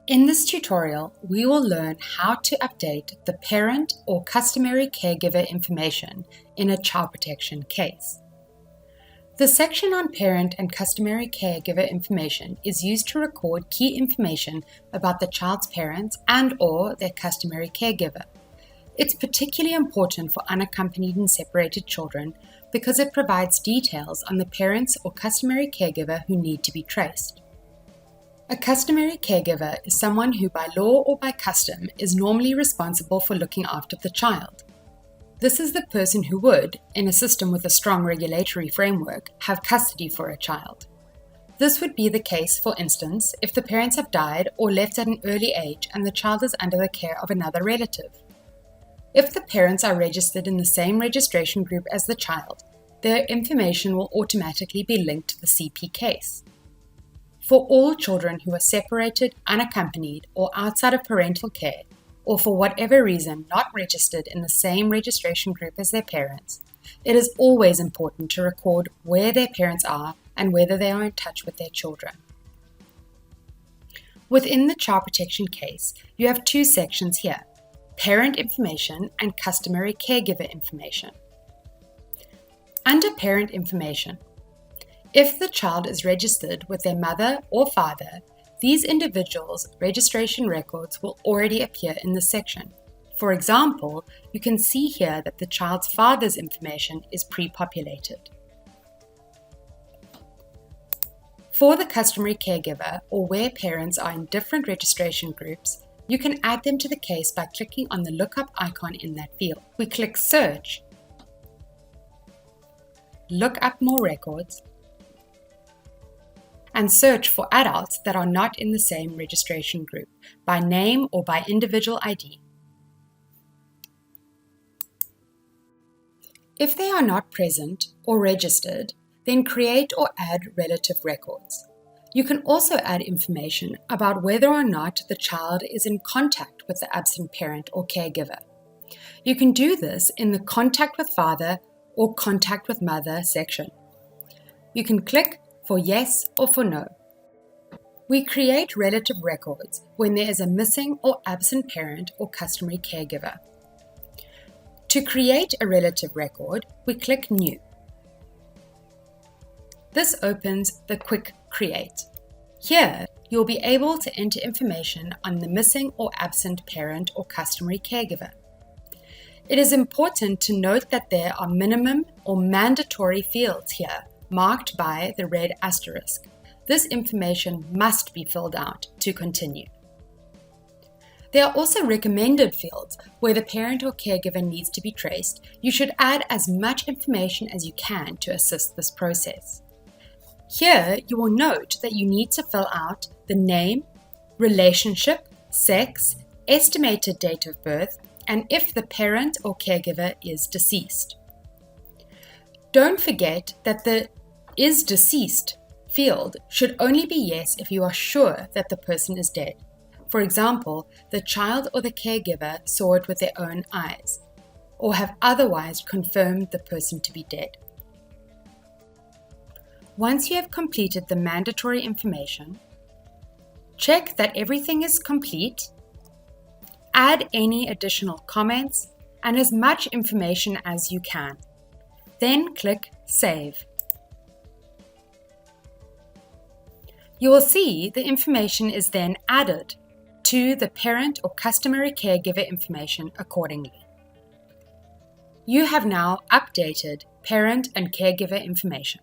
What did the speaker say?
In this tutorial, we will learn how to update the parent or customary caregiver information in a child protection case. The section on parent and customary caregiver information is used to record key information about the child's parents and/or their customary caregiver. It's particularly important for unaccompanied and separated children because it provides details on the parents or customary caregiver who need to be traced. A customary caregiver is someone who by law or by custom is normally responsible for looking after the child. This is the person who would, in a system with a strong regulatory framework, have custody for a child. This would be the case, for instance, if the parents have died or left at an early age and the child is under the care of another relative. If the parents are registered in the same registration group as the child, their information will automatically be linked to the CP case. For all children who are separated, unaccompanied, or outside of parental care, or for whatever reason not registered in the same registration group as their parents, it is always important to record where their parents are and whether they are in touch with their children. Within the child protection case, you have two sections here: parent information and customary caregiver information. Under parent information, if the child is registered with their mother or father, these individuals' registration records will already appear in this section. For example, you can see here that the child's father's information is pre-populated. For the customary caregiver, or where parents are in different registration groups, you can add them to the case by clicking on the lookup icon in that field. We click Search, look up more records, and search for adults that are not in the same registration group, by name or by individual ID. If they are not present or registered, then create or add relative records. You can also add information about whether or not the child is in contact with the absent parent or caregiver. You can do this in the Contact with Father or Contact with Mother section. You can click for yes or for no. We create relative records when there is a missing or absent parent or customary caregiver. To create a relative record, we click New. This opens the Quick Create. Here, you'll be able to enter information on the missing or absent parent or customary caregiver. It is important to note that there are minimum or mandatory fields here, marked by the red asterisk. This information must be filled out to continue. There are also recommended fields where the parent or caregiver needs to be traced. You should add as much information as you can to assist this process. Here, you will note that you need to fill out the name, relationship, sex, estimated date of birth, and if the parent or caregiver is deceased. Don't forget that the is deceased field should only be yes if you are sure that the person is dead. For example, the child or the caregiver saw it with their own eyes, or have otherwise confirmed the person to be dead. Once you have completed the mandatory information, check that everything is complete, add any additional comments, and as much information as you can. Then click Save. You will see the information is then added to the parent or customary caregiver information accordingly. You have now updated parent and caregiver information.